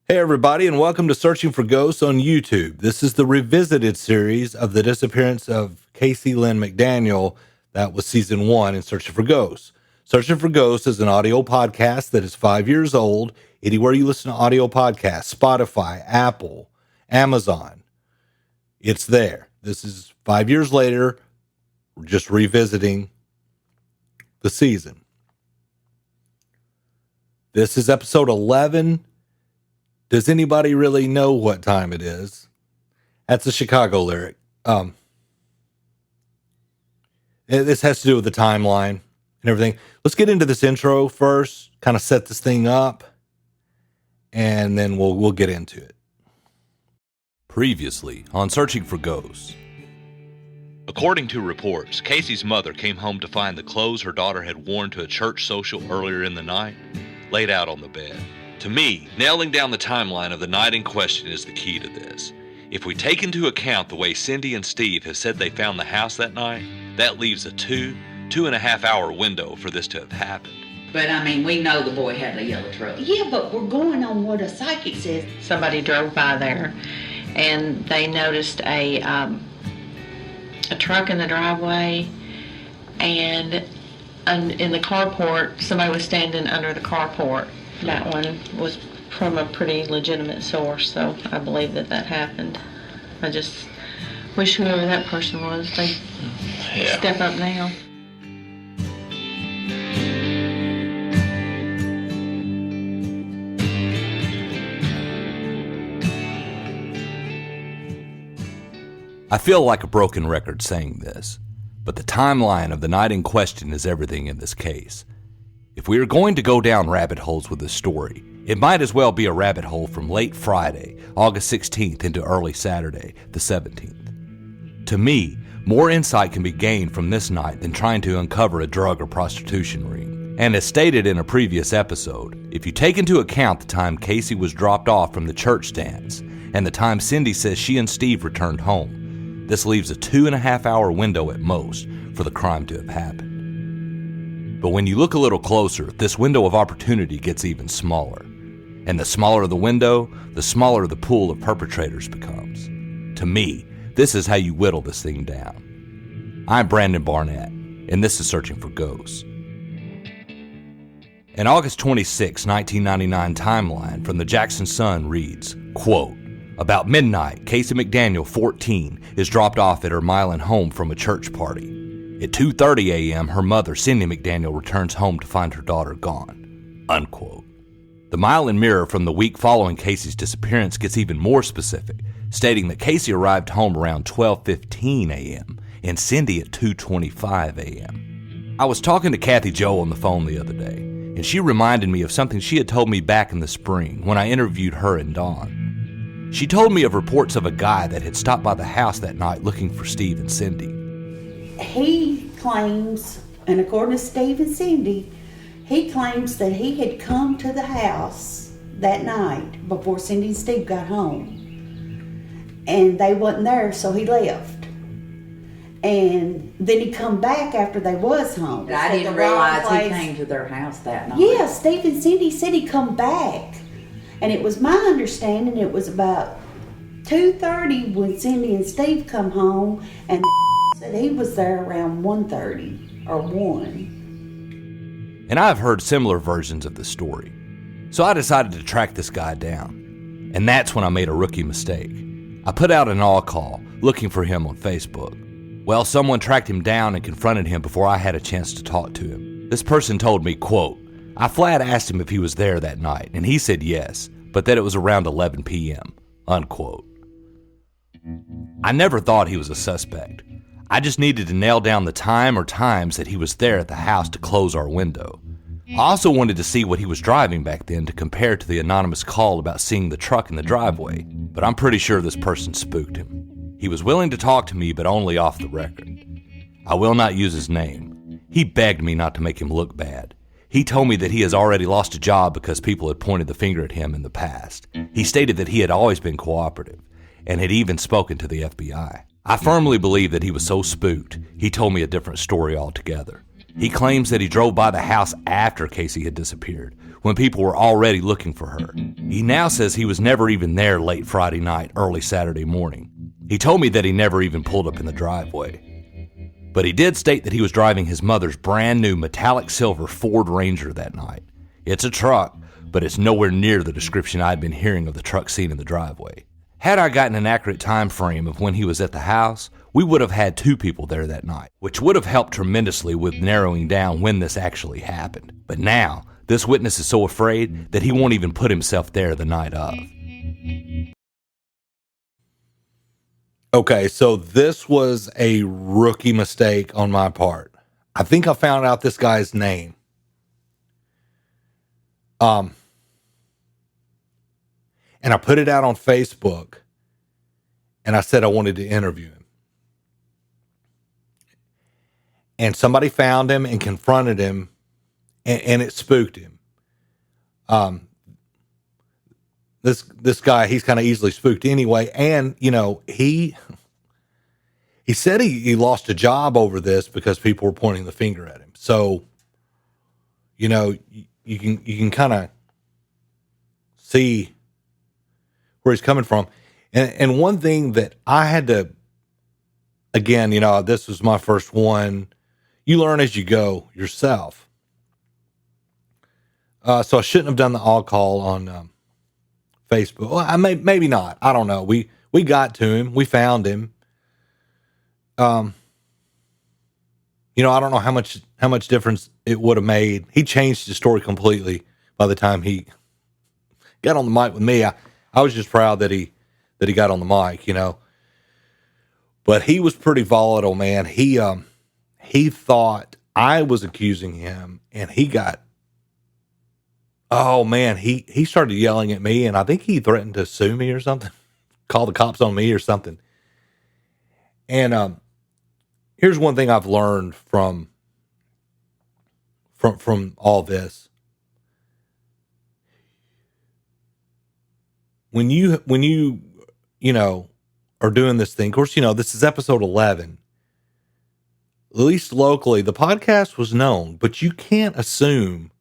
Hey everybody, and welcome to Searching for Ghosts on YouTube. This is the revisited series of the disappearance of CAYCE LYNN MCDANIEL. That was season 1 in Searching for Ghosts. Searching for Ghosts is an audio podcast that is 5 years old. Anywhere you listen to audio podcasts, Spotify, Apple, Amazon, it's there. This is 5 years later. We're just revisiting the season. This is episode 11. Does anybody really know what time it is? That's a Chicago lyric. This has to do with the timeline and everything. Let's get into this intro first, kind of set this thing up, and then we'll get into it. Previously on Searching for Ghosts. According to reports, Casey's mother came home to find the clothes her daughter had worn to a church social earlier in the night laid out on the bed. To me, nailing down the timeline of the night in question is the key to this. If we take into account the way Cindy and Steve have said they found the house that night, that leaves a 2.5 hour window for this to have happened. But I mean, we know the boy had a yellow truck. Yeah, but we're going on what a psychic says. Somebody drove by there and they noticed a truck in the driveway, and in the carport, somebody was standing under the carport. That one was from a pretty legitimate source, so I believe that happened. I just wish whoever that person was, they step up now. I feel like a broken record saying this, but the timeline of the night in question is everything in this case. If we are going to go down rabbit holes with this story, it might as well be a rabbit hole from late Friday, August 16th, into early Saturday, the 17th. To me, more insight can be gained from this night than trying to uncover a drug or prostitution ring. And as stated in a previous episode, if you take into account the time Casey was dropped off from the church dance and the time Cindy says she and Steve returned home, this leaves a 2.5 hour window at most for the crime to have happened. But when you look a little closer, this window of opportunity gets even smaller. And the smaller the window, the smaller the pool of perpetrators becomes. To me, this is how you whittle this thing down. I'm Brandon Barnett, and this is Searching for Ghosts. An August 26, 1999 timeline from the Jackson Sun reads, quote, "About midnight, CAYCE McDaniel, 14, is dropped off at her Milan home from a church party. At 2:30 a.m., her mother, Cindy McDaniel, returns home to find her daughter gone." Unquote. The Milan Mirror from the week following Casey's disappearance gets even more specific, stating that Casey arrived home around 12:15 a.m. and Cindy at 2:25 a.m. I was talking to Kathy Jo on the phone the other day, and she reminded me of something she had told me back in the spring when I interviewed her and Dawn. She told me of reports of a guy that had stopped by the house that night looking for Steve and Cindy. He claims, and according to Steve and Cindy, he claims that he had come to the house that night before Cindy and Steve got home. And they wasn't there, so he left. And then he come back after they was home. But I didn't realize he came to their house that night. Yeah, Steve and Cindy said he come back. And it was my understanding it was about 2:30 when Cindy and Steve come home, and said he was there around 1:30 or 1. And I've heard similar versions of the story. So I decided to track this guy down. And that's when I made a rookie mistake. I put out an all call looking for him on Facebook. Well, someone tracked him down and confronted him before I had a chance to talk to him. This person told me, quote, "I flat asked him if he was there that night, and he said yes, but that it was around 11 p.m., unquote. I never thought he was a suspect. I just needed to nail down the time or times that he was there at the house to close our window. I also wanted to see what he was driving back then to compare to the anonymous call about seeing the truck in the driveway, but I'm pretty sure this person spooked him. He was willing to talk to me, but only off the record. I will not use his name. He begged me not to make him look bad. He told me that he has already lost a job because people had pointed the finger at him in the past. He stated that he had always been cooperative and had even spoken to the FBI. I firmly believe that he was so spooked, he told me a different story altogether. He claims that he drove by the house after Casey had disappeared, when people were already looking for her. He now says he was never even there late Friday night, early Saturday morning. He told me that he never even pulled up in the driveway. But he did state that he was driving his mother's brand new metallic silver Ford Ranger that night. It's a truck, but it's nowhere near the description I'd been hearing of the truck seen in the driveway. Had I gotten an accurate time frame of when he was at the house, we would have had 2 people there that night, which would have helped tremendously with narrowing down when this actually happened. But now, this witness is so afraid that he won't even put himself there the night of. Okay, so this was a rookie mistake on my part. I think I found out this guy's name. And I put it out on Facebook, and I said I wanted to interview him. And somebody found him and confronted him, and it spooked him. This guy, he's kind of easily spooked anyway. And, you know, he said he lost a job over this because people were pointing the finger at him. So, you know, you can kind of see where he's coming from. And one thing that I had to, again, you know, this was my first one. You learn as you go yourself. So I shouldn't have done the all call on Facebook. Well, maybe not. I don't know. We got to him. We found him. You know, I don't know how much difference it would have made. He changed his story completely by the time he got on the mic with me. I was just proud that he got on the mic, you know. But he was pretty volatile, man. He thought I was accusing him, and he got, oh man, he started yelling at me, and I think he threatened to sue me or something, call the cops on me or something. And here's one thing I've learned from all this. When you know, are doing this thing, of course, you know, this is episode 11. At least locally, the podcast was known, but you can't assume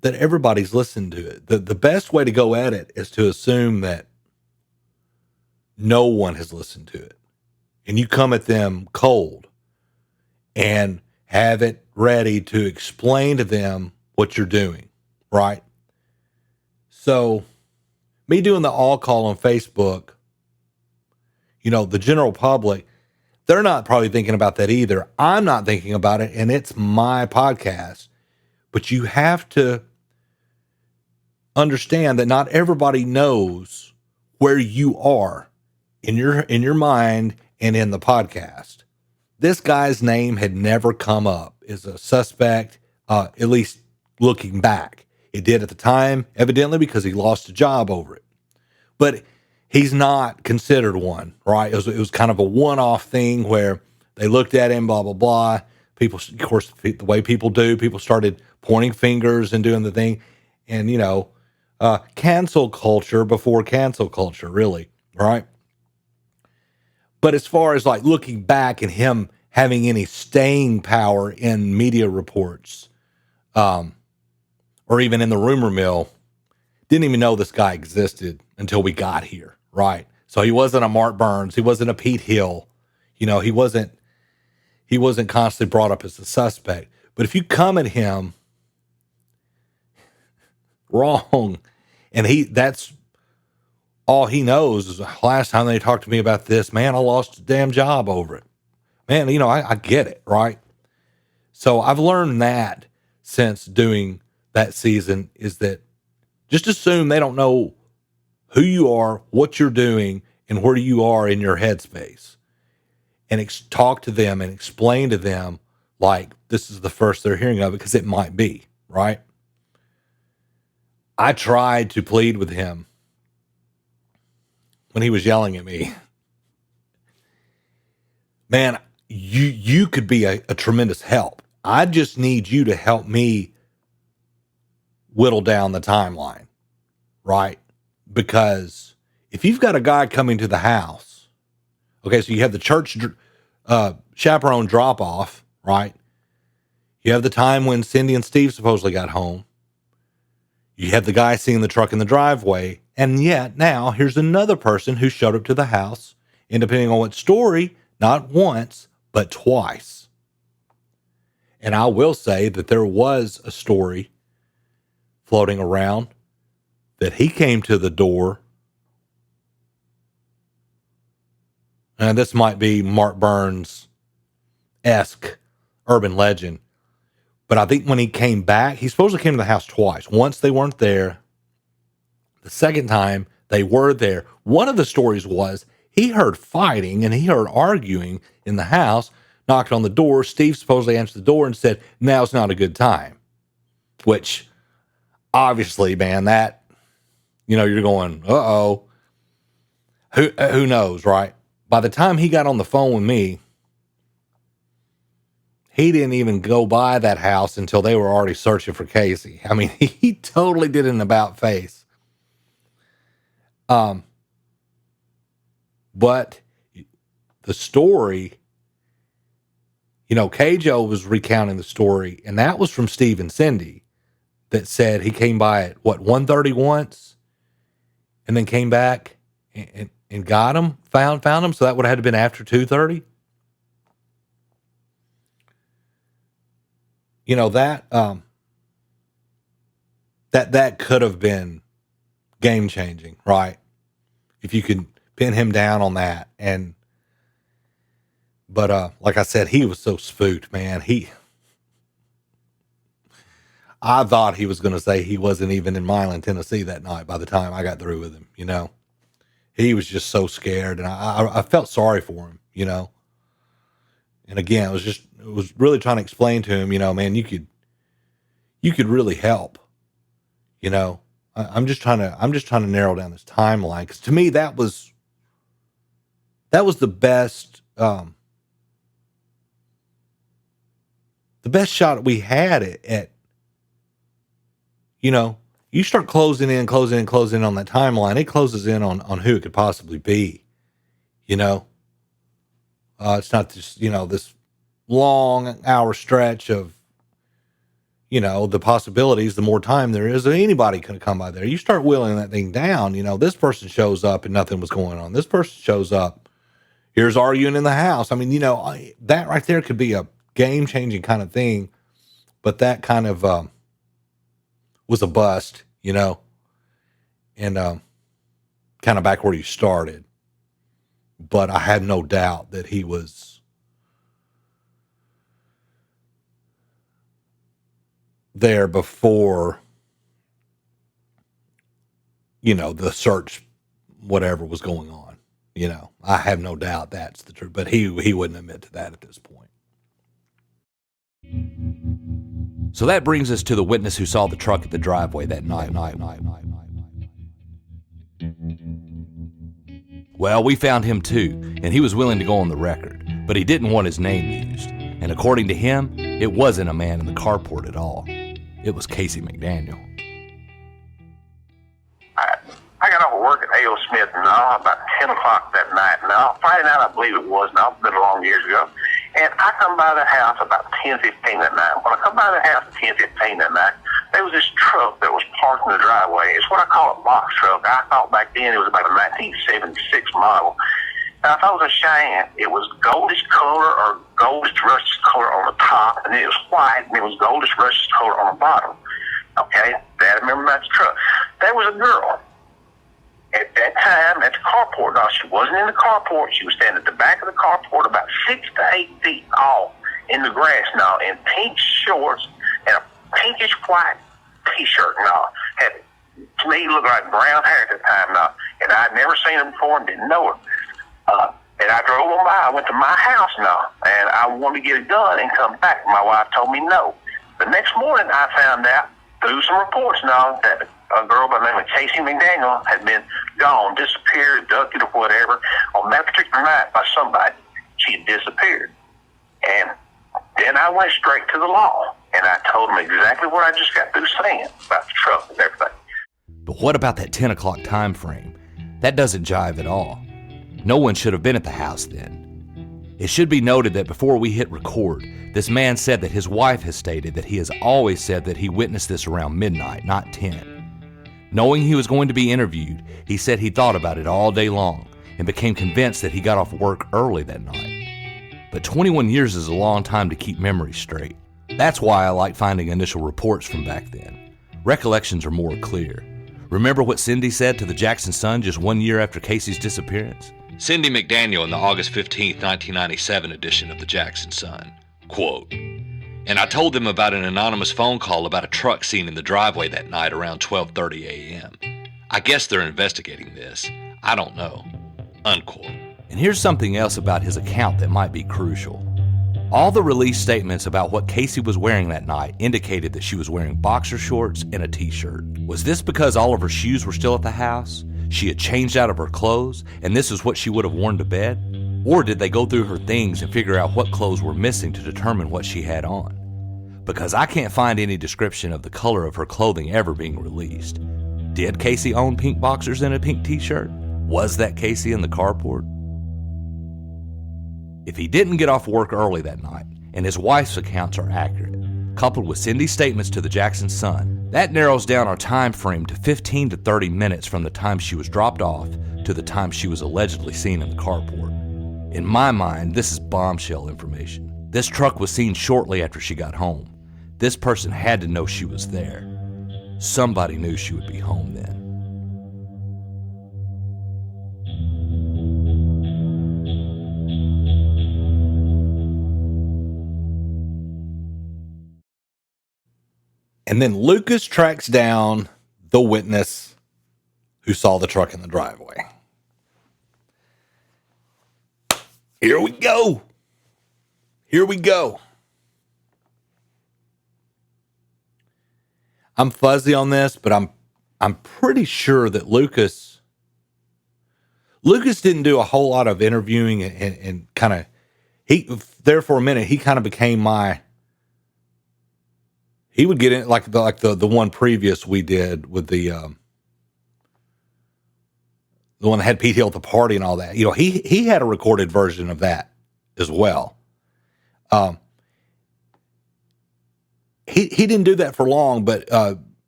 that everybody's listened to it. The best way to go at it is to assume that no one has listened to it. And you come at them cold and have it ready to explain to them what you're doing, right? So me doing the all call on Facebook, you know, the general public, they're not probably thinking about that either. I'm not thinking about it, and it's my podcast. But you have to understand that not everybody knows where you are in your mind and in the podcast. This guy's name had never come up as a suspect, at least looking back. It did at the time, evidently, because he lost a job over it. But he's not considered one, right? It was kind of a one-off thing where they looked at him, blah, blah, blah. People, of course, the way people do, people started pointing fingers and doing the thing. And, you know, cancel culture before cancel culture, really, right? But as far as like looking back and him having any staying power in media reports, or even in the rumor mill, didn't even know this guy existed until we got here, right? So he wasn't a Mark Burns, he wasn't a Pete Hill, you know, he wasn't constantly brought up as a suspect. But if you come at him wrong, and that's all he knows is last time they talked to me about this, man, I lost a damn job over it. Man, you know, I get it, right? So I've learned that since doing that season is that just assume they don't know who you are, what you're doing, and where you are in your headspace. And talk to them and explain to them like this is the first they're hearing of it, because it might be, right? I tried to plead with him when he was yelling at me. Man, you could be a tremendous help. I just need you to help me whittle down the timeline, right? Because if you've got a guy coming to the house, okay, so you have the church chaperone drop off, right? You have the time when Cindy and Steve supposedly got home. You had the guy seeing the truck in the driveway, and yet now here's another person who showed up to the house, and depending on what story, not once, but twice. And I will say that there was a story floating around that he came to the door, and this might be Mark Burns-esque urban legend, but I think when he came back, he supposedly came to the house twice. Once they weren't there. The second time they were there. One of the stories was he heard fighting and he heard arguing in the house, knocked on the door. Steve supposedly answered the door and said, "Now's not a good time." Which, obviously, man, that, you're going, uh-oh. Who knows, right? By the time he got on the phone with me, he didn't even go by that house until they were already searching for Casey. I mean, he totally did an about face. But the story, K-Joe was recounting the story, and that was from Steve and Cindy, that said he came by at 1:30 once, and then came back and got him, found him. So that would have had to been after 2:30. That could have been game changing, right? If you could pin him down on that. But like I said, he was so spooked, man. I thought he was going to say he wasn't even in Milan, Tennessee that night by the time I got through with him, He was just so scared, and I felt sorry for him, And again, it was really trying to explain to him, man, you could really help, I'm just trying to narrow down this timeline, because to me that was the best shot we had at you start closing in on that timeline, it closes in on who it could possibly be, it's not just, this long hour stretch of, the possibilities. The more time there is, anybody could come by there. You start whittling that thing down, this person shows up and nothing was going on. This person shows up, here's arguing in the house. I mean, that right there could be a game changing kind of thing, but that kind of, was a bust, and, kind of back where you started. But I have no doubt that he was there before, the search, whatever was going on. I have no doubt that's the truth, but he wouldn't admit to that at this point. So that brings us to the witness who saw the truck at the driveway that night. Well, we found him too, and he was willing to go on the record, but he didn't want his name used. And according to him, it wasn't a man in the carport at all. It was CAYCE McDaniel. I got off of work at A.O. Smith now about 10 o'clock that night. Now, Friday night, I believe it was. Now, it's been a long years ago. And I come by the house about 10:15 that night. When I come by the house at 10:15 that night, there was this truck that was parked in the driveway. It's what I call a box truck. I thought back then it was about a 1976 model. Now, if I was a Cheyenne, it was goldish color or goldish rusty color on the top, and it was white, and it was goldish rusty color on the bottom. Okay? I remember that truck. There was a girl at that time at the carport. Now, she wasn't in the carport. She was standing at the back of the carport about 6 to 8 feet off in the grass now, in pink shorts and a pinkish white T-shirt now. Had, to me, looked like brown hair at the time now, and I'd never seen her before and didn't know her. And I drove on by. I went to my house now, and I wanted to get it done and come back. My wife told me no. The next morning, I found out through some reports now that a girl by the name of CAYCE McDaniel had been gone, disappeared, abducted, or whatever. On that particular night by somebody, she had disappeared. And then I went straight to the law, and I told them exactly what I just got through saying about the truck and everything. But what about that 10 o'clock time frame? That doesn't jive at all. No one should have been at the house then. It should be noted that before we hit record, this man said that his wife has stated that he has always said that he witnessed this around midnight, not 10. Knowing he was going to be interviewed, he said he thought about it all day long and became convinced that he got off work early that night. But 21 years is a long time to keep memories straight. That's why I like finding initial reports from back then. Recollections are more clear. Remember what Cindy said to the Jackson Sun just 1 year after Casey's disappearance? Cindy McDaniel in the August 15, 1997 edition of the Jackson Sun. Quote, "And I told them about an anonymous phone call about a truck seen in the driveway that night around 12:30 a.m. I guess they're investigating this. I don't know." Unquote. And here's something else about his account that might be crucial. All the release statements about what Casey was wearing that night indicated that she was wearing boxer shorts and a t-shirt. Was this because all of her shoes were still at the house? She had changed out of her clothes, and this is what she would have worn to bed? Or did they go through her things and figure out what clothes were missing to determine what she had on? Because I can't find any description of the color of her clothing ever being released. Did Casey own pink boxers and a pink t-shirt? Was that Casey in the carport? If he didn't get off work early that night, and his wife's accounts are accurate, coupled with Cindy's statements to the Jackson Sun, that narrows down our time frame to 15 to 30 minutes from the time she was dropped off to the time she was allegedly seen in the carport. In my mind, this is bombshell information. This truck was seen shortly after she got home. This person had to know she was there. Somebody knew she would be home then. And then Lucas tracks down the witness who saw the truck in the driveway. Here we go. Here we go. I'm fuzzy on this, but I'm pretty sure that Lucas didn't do a whole lot of interviewing and kind of there for a minute he kind of became he would get in like the one previous we did with the one that had Pete Hill at the party and all that. You know, he had a recorded version of that as well. He didn't do that for long, but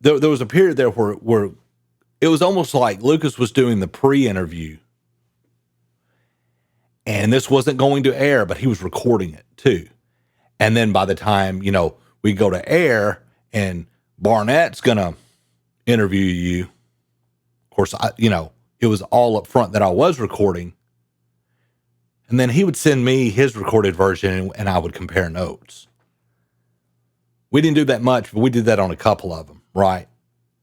there was a period there where it was almost like Lucas was doing the pre-interview, and this wasn't going to air, but he was recording it too. And then by the time, we go to air and Barnett's going to interview you, of course, it was all up front that I was recording. And then he would send me his recorded version and I would compare notes. We didn't do that much, but we did that on a couple of them, right?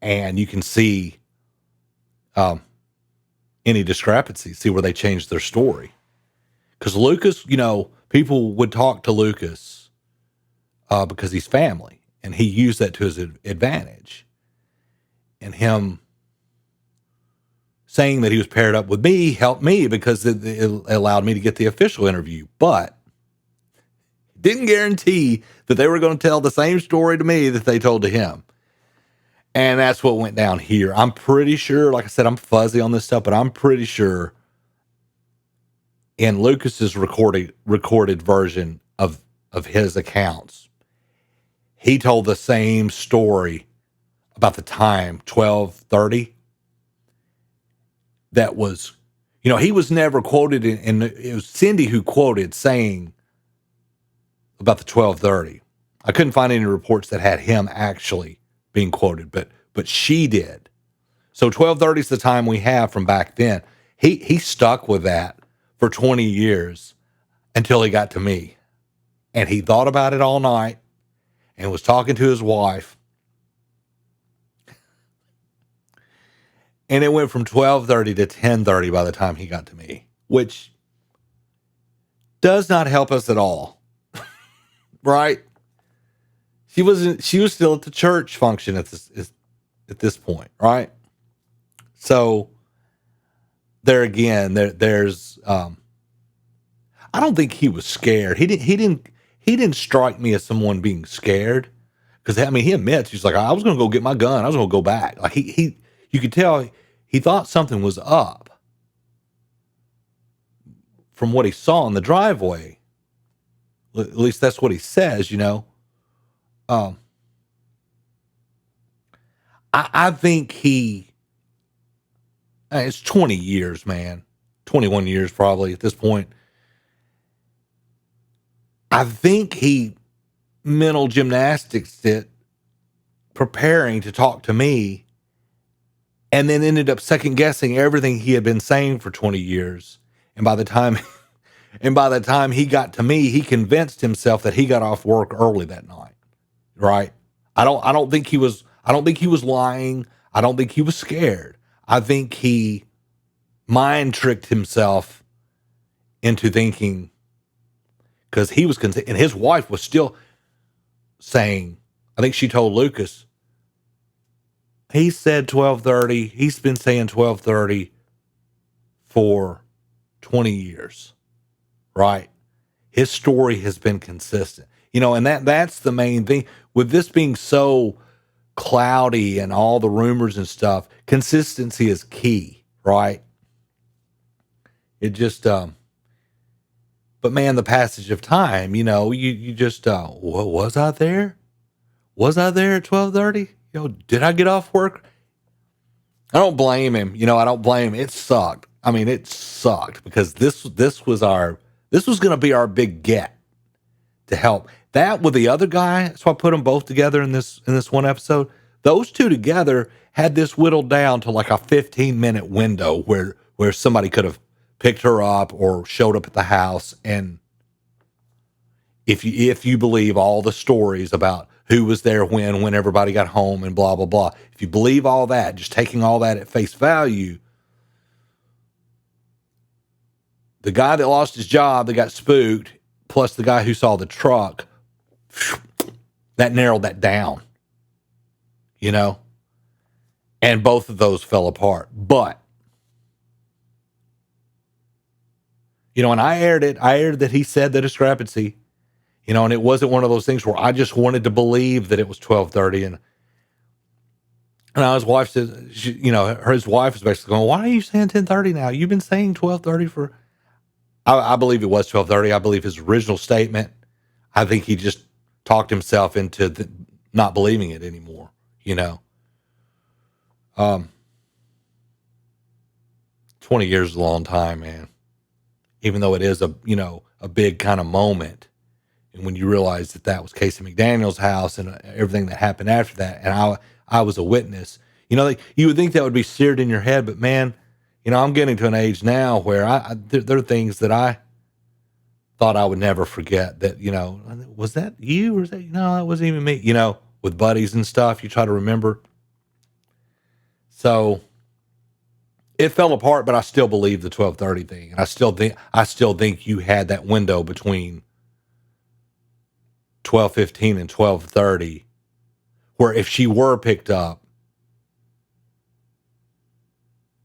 And you can see any discrepancies, see where they changed their story. Because Lucas, people would talk to Lucas because he's family, and he used that to his advantage. And him saying that he was paired up with me helped me because it allowed me to get the official interview. But didn't guarantee that they were going to tell the same story to me that they told to him. And that's what went down here. I'm pretty sure, like I said, I'm fuzzy on this stuff, but I'm pretty sure in Lucas's recorded version of his accounts, he told the same story about the time, 12:30. That was, he was never quoted, and it was Cindy who quoted saying about the 12:30. I couldn't find any reports that had him actually being quoted, but she did. So 12:30 is the time we have from back then. He stuck with that for 20 years until he got to me. And he thought about it all night and was talking to his wife. And it went from 12:30 to 10:30 by the time he got to me, which does not help us at all. Right? She was still at the church function at this point, right? So there again, there's I don't think he was scared. He didn't strike me as someone being scared, because he admits, he's like, I was going to go get my gun. I was going to go back. Like you could tell he thought something was up from what he saw in the driveway. At least that's what he says, I think he it's 20 years, man. 21 years probably at this point. I think he mental gymnastics it preparing to talk to me, and then ended up second guessing everything he had been saying for 20 years. And by the time he got to me, he convinced himself that he got off work early that night. Right? I don't think he was lying. I don't think he was scared. I think he mind tricked himself into thinking, because he was and his wife was still saying, I think she told Lucas, he said 12:30. He's been saying 12:30 for 20 years, right? His story has been consistent, and that's the main thing with this being so cloudy and all the rumors and stuff. Consistency is key, right? It just, but man, the passage of time, you just, what was I there? Was I there at 12:30? Did I get off work? I don't blame him. I don't blame him. It sucked. I mean, it sucked because this was going to be our big get to help. That with the other guy, so I put them both together in this one episode. Those two together had this whittled down to like a 15-minute window where somebody could have picked her up or showed up at the house. And if you believe all the stories about who was there when everybody got home and blah, blah, blah, if you believe all that, just taking all that at face value, the guy that lost his job, that got spooked, plus the guy who saw the truck, that narrowed that down, and both of those fell apart. But, and I aired that he said the discrepancy, and it wasn't one of those things where I just wanted to believe that it was 12:30. And his wife says, his wife is basically going, why are you saying 10:30 now? You've been saying 12:30 for, I believe it was 12:30. I believe his original statement, I think he just talked himself into not believing it anymore, 20 years is a long time, man. Even though it is a big kind of moment. And when you realize that was CAYCE McDaniel's house and everything that happened after that, and I was a witness, you would think that would be seared in your head, but man, I'm getting to an age now where there are things that I thought I would never forget. That, was that you or was that, no, that wasn't even me, with buddies and stuff, you try to remember. So it fell apart, but I still believe the 12:30 thing. And I still think you had that window between 12:15 and 12:30 where if she were picked up,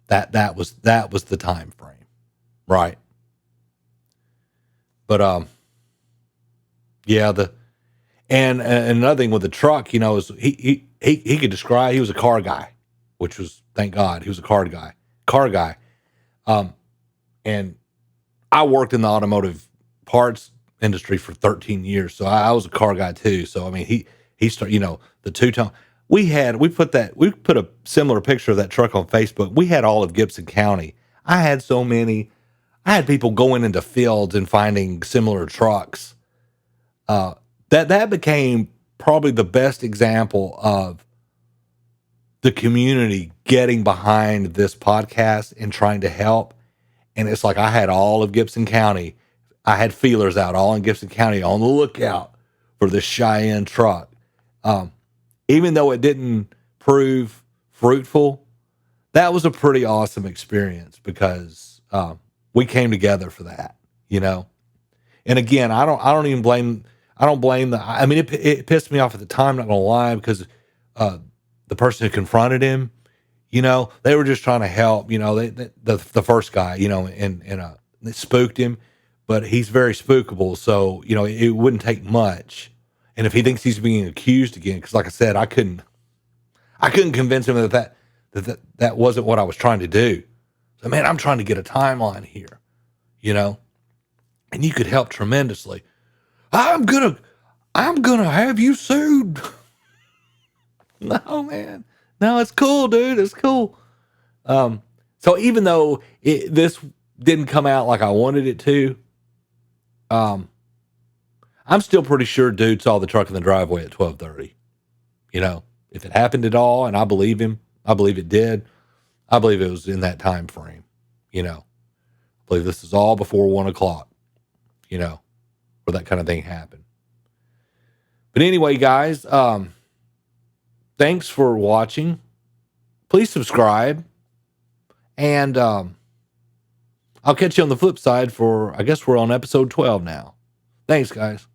that was the time frame, right? But yeah, and another thing with the truck, is he could describe, he was a car guy, which was, thank God, he was a car guy. And I worked in the automotive parts industry for 13 years, so I was a car guy too. So I mean, he started, the two-tone. We put a similar picture of that truck on Facebook. We had all of Gibson County. I had people going into fields and finding similar trucks. That became probably the best example of the community getting behind this podcast and trying to help. And it's like I had all of Gibson County. I had feelers out all in Gibson County on the lookout for this Cheyenne truck. Even though it didn't prove fruitful, that was a pretty awesome experience because we came together for that, And again, I don't even blame. I don't blame it pissed me off at the time. Not gonna lie, because the person who confronted him, they were just trying to help. The first guy, and it spooked him, but he's very spookable. So it wouldn't take much. And if he thinks he's being accused again, because like I said, I couldn't convince him that wasn't what I was trying to do. So man, I'm trying to get a timeline here, and you could help tremendously. I'm gonna have you sued. No, man. No, it's cool, dude. It's cool. So So even though this didn't come out like I wanted it to, I'm still pretty sure dude saw the truck in the driveway at 12:30. You know, if it happened at all, and I believe him, I believe it did. I believe it was in that time frame. You know, I believe this is all before 1 o'clock. You know, where that kind of thing happened. But anyway, guys, thanks for watching. Please subscribe. And I'll catch you on the flip side for, I guess we're on episode 12 now. Thanks, guys.